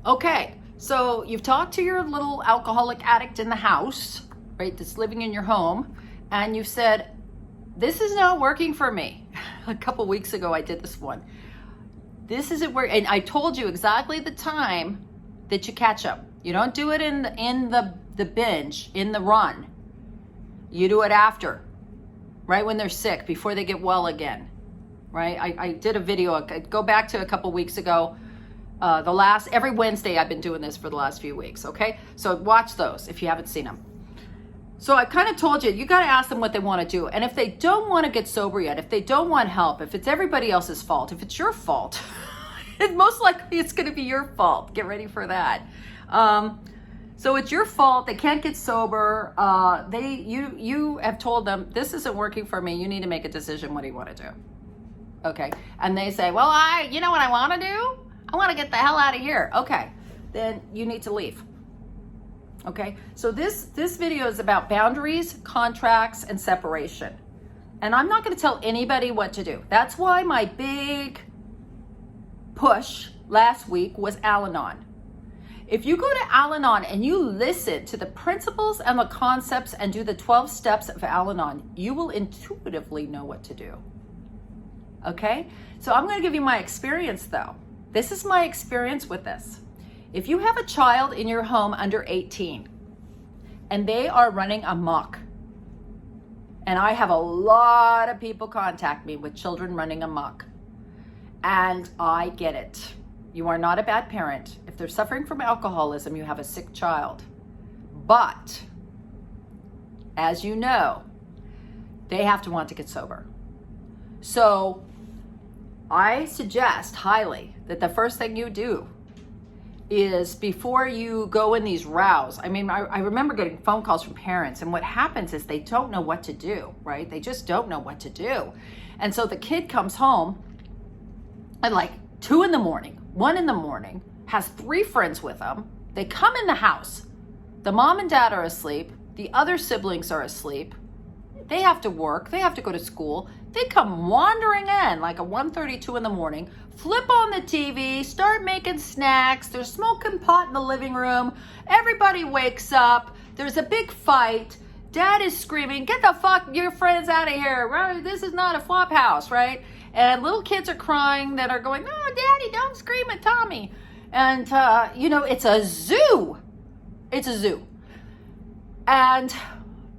Okay, so you've talked to your little alcoholic addict in the house, right, that's living in your home, and you've said, this is not working for me. A couple weeks ago, I did this one. This isn't working, and I told you exactly the time that you catch up. You don't do it in the binge, in the run. You do it after, right when they're sick, before they get well again, right? I did a video, go back to a couple weeks ago. Every Wednesday I've been doing this for the last few weeks, okay? So watch those if you haven't seen them. So I kind of told you got to ask them what they want to do. And if they don't want to get sober yet, if they don't want help, if it's everybody else's fault, if it's your fault, most likely it's going to be your fault. Get ready for that. So it's your fault. They can't get sober. You have told them, this isn't working for me. You need to make a decision. What do you want to do? Okay. And they say, well, you know what I want to do? I want to get the hell out of here. Okay. Then you need to leave. Okay. So this video is about boundaries, contracts, and separation. And I'm not going to tell anybody what to do. That's why my big push last week was Al-Anon. If you go to Al-Anon and you listen to the principles and the concepts and do the 12 steps of Al-Anon, you will intuitively know what to do. Okay? So I'm going to give you my experience though. This is my experience with this. If you have a child in your home under 18 and they are running amok, and I have a lot of people contact me with children running amok, and I get it. You are not a bad parent. If they're suffering from alcoholism, you have a sick child. But, as you know, they have to want to get sober. So, I suggest highly that the first thing you do is, before you go in these rows, I remember getting phone calls from parents, and what happens is they don't know what to do, right? They just don't know what to do. And so the kid comes home at like 2 in the morning, 1 in the morning, has 3 friends with them. They come in the house. The mom and dad are asleep. The other siblings are asleep. They have to work. They have to go to school. They come wandering in like a 1:30, 2 in the morning, flip on the TV, start making snacks. They're smoking pot in the living room. Everybody wakes up. There's a big fight. Dad is screaming, get the fuck your friends out of here. Right? This is not a flop house, right? And little kids are crying that are going, oh, Daddy, don't scream at Tommy. And, it's a zoo. It's a zoo. And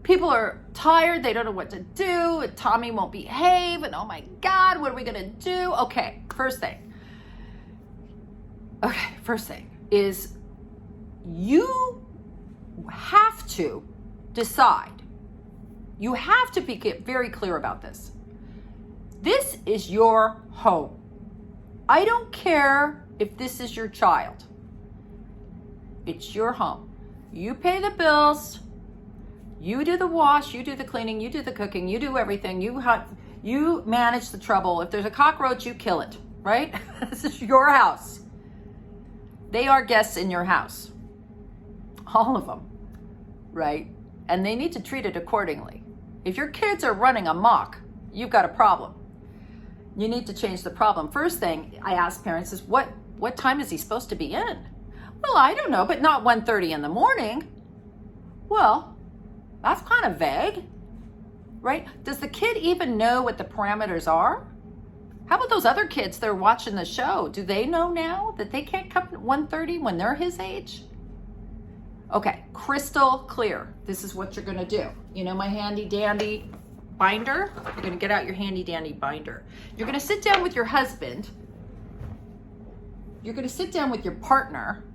people are tired. They don't know what to do. And Tommy won't behave. And, oh, my God, what are we going to do? Okay, first thing is you have to decide. You have to get very clear about this. This is your home. I don't care if this is your child. It's your home. You pay the bills. You do the wash. You do the cleaning. You do the cooking. You do everything. You manage the trouble. If there's a cockroach, you kill it, right? This is your house. They are guests in your house. All of them, right? And they need to treat it accordingly. If your kids are running amok, you've got a problem. You need to change the problem. First thing I ask parents is, what time is he supposed to be in? Well, I don't know, but not 1:30 in the morning. Well, that's kind of vague, right? Does the kid even know what the parameters are? How about those other kids that are watching the show? Do they know now that they can't come at 1:30 when they're his age? Okay, crystal clear. This is what you're going to do. You know my handy dandy binder? You're going to get out your handy dandy binder. You're going to sit down with your husband. You're going to sit down with your partner,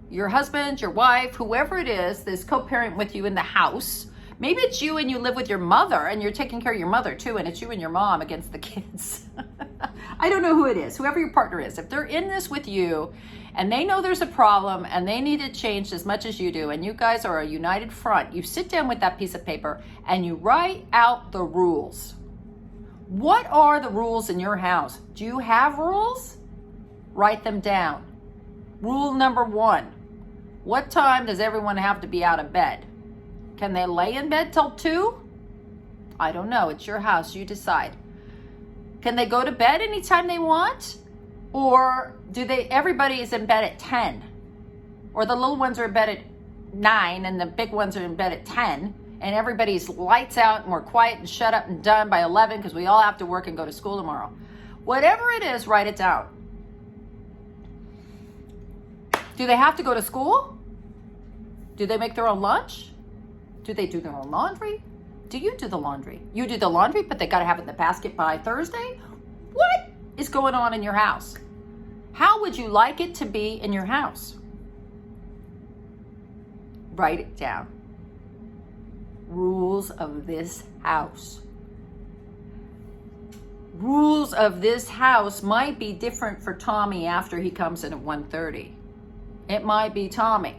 your husband, your wife, whoever it is that's co-parent with you in the house. Maybe it's you and you live with your mother and you're taking care of your mother too, and it's you and your mom against the kids. I don't know who it is, whoever your partner is. If they're in this with you and they know there's a problem and they need it changed as much as you do, and you guys are a united front, you sit down with that piece of paper and you write out the rules. What are the rules in your house? Do you have rules? Write them down. Rule number 1. What time does everyone have to be out of bed? Can they lay in bed till 2? I don't know. It's your house. You decide. Can they go to bed anytime they want? Or do everybody is in bed at 10? or the little ones are in bed at 9 and the big ones are in bed at 10, and everybody's lights out and we're quiet and shut up and done by 11 because we all have to work and go to school tomorrow. Whatever it is, write it down. Do they have to go to school? Do they make their own lunch? Do they do their own laundry? Do you do the laundry? You do the laundry, but they got to have it in the basket by Thursday? What is going on in your house? How would you like it to be in your house? Write it down. Rules of this house. Rules of this house might be different for Tommy after he comes in at 1:30. It might be Tommy.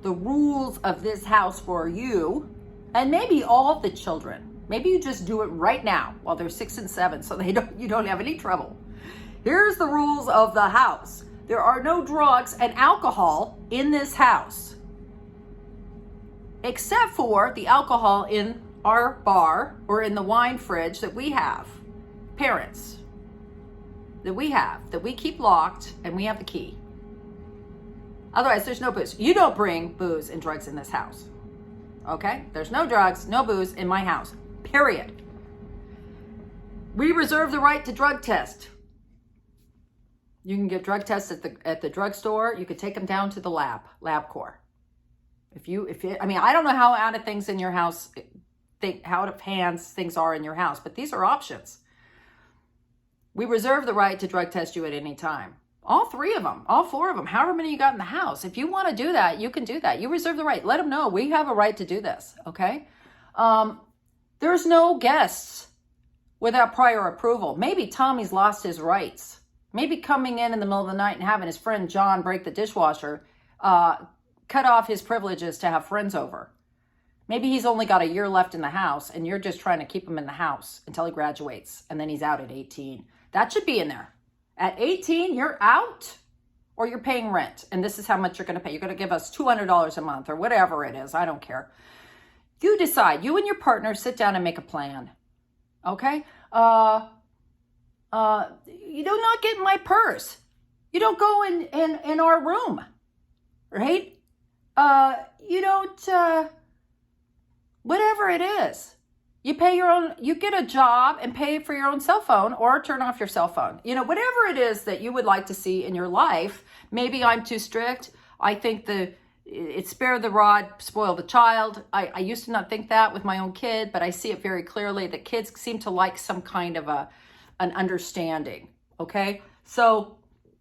The rules of this house for you, and maybe all of the children. Maybe you just do it right now while they're 6 and 7 so you don't have any trouble. Here's the rules of the house. There are no drugs and alcohol in this house, except for the alcohol in our bar or in the wine fridge that we have, parents, that we keep locked and we have the key. Otherwise, there's no booze. You don't bring booze and drugs in this house. Okay? There's no drugs, no booze in my house. Period. We reserve the right to drug test. You can get drug tests at the drugstore. You could take them down to the LabCorp. I don't know how out of things in your house, how out of hands things are in your house, but these are options. We reserve the right to drug test you at any time. All 3 of them, all 4 of them, however many you got in the house. If you want to do that, you can do that. You reserve the right. Let them know we have a right to do this, okay? There's no guests without prior approval. Maybe Tommy's lost his rights. Maybe coming in the middle of the night and having his friend John break the dishwasher cut off his privileges to have friends over. Maybe he's only got a year left in the house and you're just trying to keep him in the house until he graduates and then he's out at 18. That should be in there. At 18, you're out or you're paying rent. And this is how much you're going to pay. You're going to give us $200 a month or whatever it is. I don't care. You decide. You and your partner sit down and make a plan. Okay? You do not get in my purse. You don't go in our room. Right? You don't, whatever it is. You pay your own, you get a job and pay for your own cell phone or turn off your cell phone. Whatever it is that you would like to see in your life. Maybe I'm too strict. I think it's spare the rod, spoil the child. I used to not think that with my own kid, but I see it very clearly that kids seem to like some kind of an understanding. Okay. So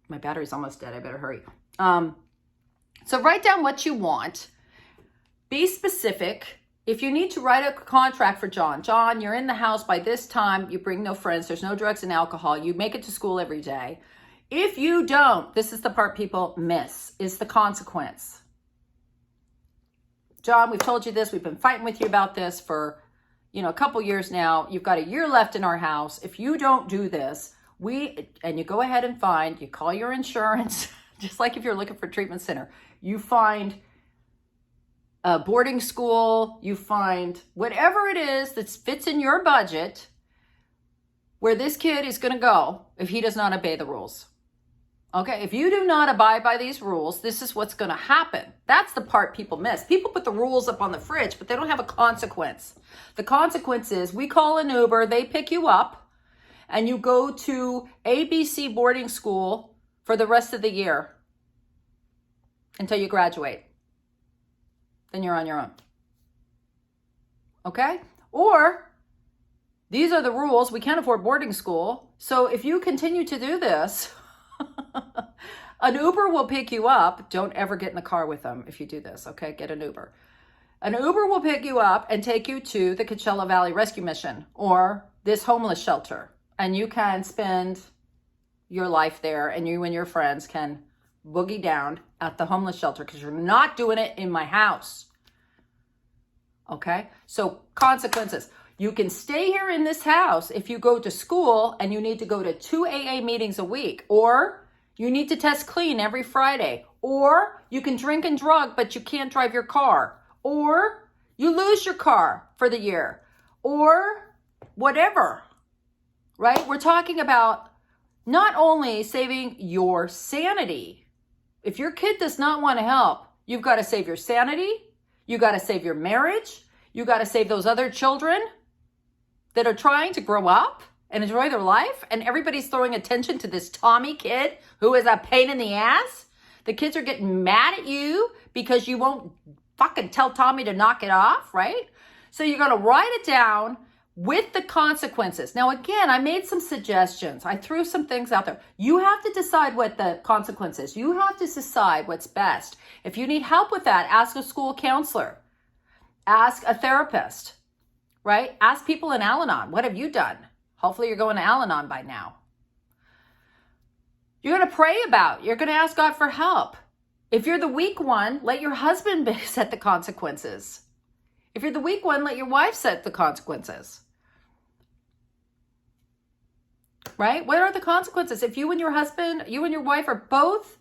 my battery's almost dead. I better hurry. So write down what you want. Be specific. If you need to write a contract for John, you're in the house by this time, you bring no friends, there's no drugs and alcohol, you make it to school every day. If you don't, this is the part people miss, is the consequence. John, we've told you this, we've been fighting with you about this for, a couple years now. You've got a year left in our house. If you don't do this, and you go ahead and you call your insurance, just like if you're looking for a treatment center, you find a boarding school, you find whatever it is that fits in your budget where this kid is going to go if he does not obey the rules. Okay, if you do not abide by these rules, this is what's going to happen. That's the part people miss. People put the rules up on the fridge, but they don't have a consequence. The consequence is we call an Uber, they pick you up, and you go to ABC boarding school for the rest of the year until you graduate. Then you're on your own. Okay? Or these are the rules. We can't afford boarding school. So if you continue to do this, an Uber will pick you up. Don't ever get in the car with them if you do this. Okay? Get an Uber. An Uber will pick you up and take you to the Coachella Valley Rescue Mission or this homeless shelter. And you can spend your life there and you and your friends can boogie down at the homeless shelter because you're not doing it in my house. Okay? So consequences. You can stay here in this house if you go to school and you need to go to 2 AA meetings a week, or you need to test clean every Friday, or you can drink and drug but you can't drive your car, or you lose your car for the year, or whatever. Right? We're talking about not only saving your sanity, If your kid does not want to help, you've got to save your sanity. You got to save your marriage. You got to save those other children that are trying to grow up and enjoy their life. And everybody's throwing attention to this Tommy kid who is a pain in the ass. The kids are getting mad at you because you won't fucking tell Tommy to knock it off, right? So you're going to write it down with the consequences. Now, again, I made some suggestions. I threw some things out there. You have to decide what the consequence is. You have to decide what's best. If you need help with that, ask a school counselor. Ask a therapist, right? Ask people in Al-Anon. What have you done? Hopefully you're going to Al-Anon by now. You're going to pray about it. You're going to ask God for help. If you're the weak one, let your husband set the consequences. If you're the weak one, let your wife set the consequences. Right? What are the consequences? If you and your husband, you and your wife are both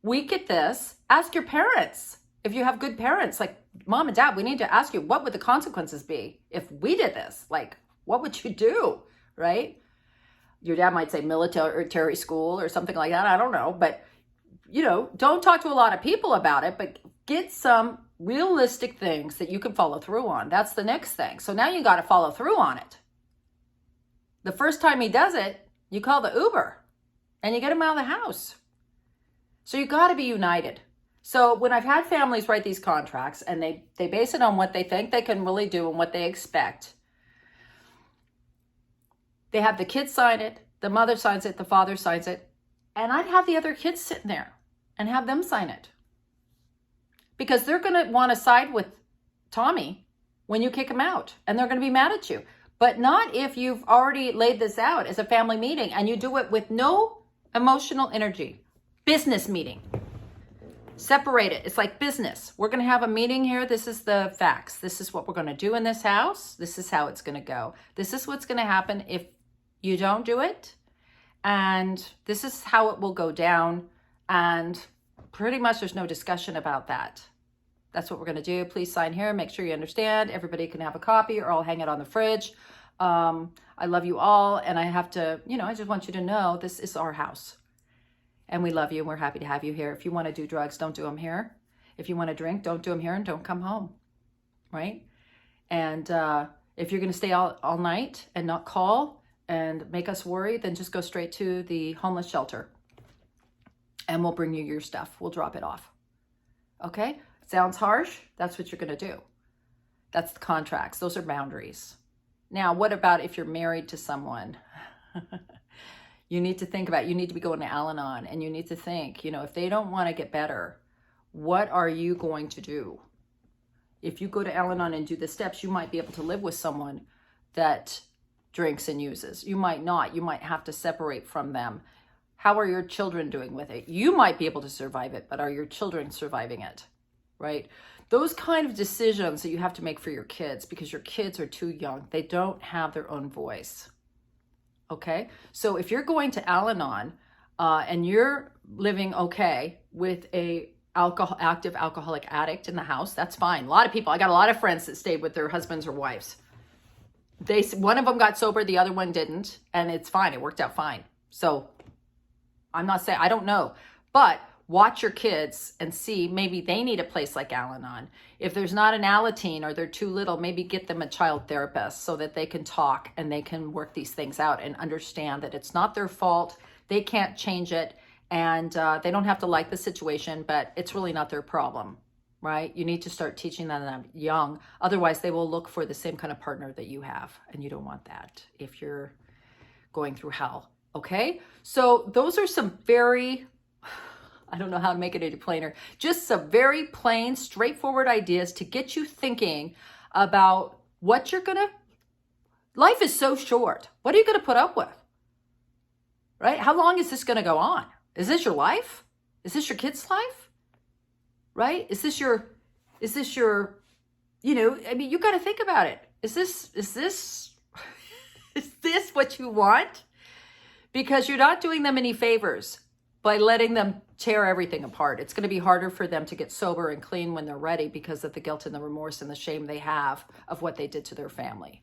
weak at this, ask your parents. If you have good parents, like mom and dad, we need to ask you, what would the consequences be if we did this? Like, what would you do? Right? Your dad might say military school or something like that. I don't know. But, don't talk to a lot of people about it, but get some realistic things that you can follow through on. That's the next thing. So now you got to follow through on it. The first time he does it, you call the Uber and you get him out of the house. So you got to be united. So when I've had families write these contracts and they base it on what they think they can really do and what they expect, they have the kids sign it, the mother signs it, the father signs it, and I'd have the other kids sitting there and have them sign it. Because they're going to want to side with Tommy when you kick him out, and they're going to be mad at you. But not if you've already laid this out as a family meeting and you do it with no emotional energy. Business meeting. Separate it. It's like business. We're going to have a meeting here. This is the facts. This is what we're going to do in this house. This is how it's going to go. This is what's going to happen if you don't do it. And this is how it will go down. And pretty much there's no discussion about that. That's what we're going to do. Please sign here. Make sure you understand. Everybody can have a copy or I'll hang it on the fridge. I love you all. And I have to, I just want you to know this is our house. And we love you and we're happy to have you here. If you want to do drugs, don't do them here. If you want to drink, don't do them here and don't come home. Right? And if you're going to stay all night and not call and make us worry, then just go straight to the homeless shelter. And we'll bring you your stuff. We'll drop it off. Okay? Sounds harsh? That's what you're going to do. That's the contracts. Those are boundaries. Now, what about if you're married to someone? You need to think about, you need to be going to Al-Anon and you need to think, if they don't want to get better, what are you going to do? If you go to Al-Anon and do the steps, you might be able to live with someone that drinks and uses. You might not. You might have to separate from them. How are your children doing with it? You might be able to survive it, but are your children surviving it? Right? Those kind of decisions that you have to make for your kids because your kids are too young. They don't have their own voice. Okay? So if you're going to Al-Anon and you're living okay with a active alcoholic addict in the house, that's fine. A lot of people, I got a lot of friends that stayed with their husbands or wives. One of them got sober, the other one didn't, and it's fine. It worked out fine. So I'm not saying, I don't know, but watch your kids and see, maybe they need a place like Al-Anon. If there's not an Alateen or they're too little, maybe get them a child therapist so that they can talk and they can work these things out and understand that it's not their fault. They can't change it and they don't have to like the situation, but it's really not their problem, right? You need to start teaching them young. Otherwise, they will look for the same kind of partner that you have. And you don't want that if you're going through hell. Okay? So those are some very, I don't know how to make it any plainer, just some very plain, straightforward ideas to get you thinking about what you're going to, life is so short. What are you going to put up with? Right? How long is this going to go on? Is this your life? Is this your kid's life? Right? Is this your, you got to think about it. Is this what you want? Because you're not doing them any favors by letting them tear everything apart. It's going to be harder for them to get sober and clean when they're ready because of the guilt and the remorse and the shame they have of what they did to their family.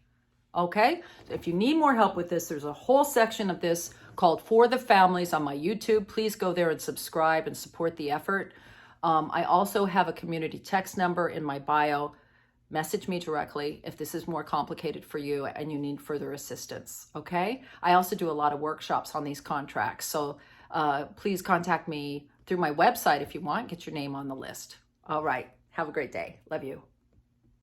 Okay? If you need more help with this, there's a whole section of this called For the Families on my YouTube. Please go there and subscribe and support the effort. I also have a community text number in my bio. Message me directly if this is more complicated for you and you need further assistance, okay? I also do a lot of workshops on these contracts, so please contact me through my website if you want. Get your name on the list. All right. Have a great day. Love you.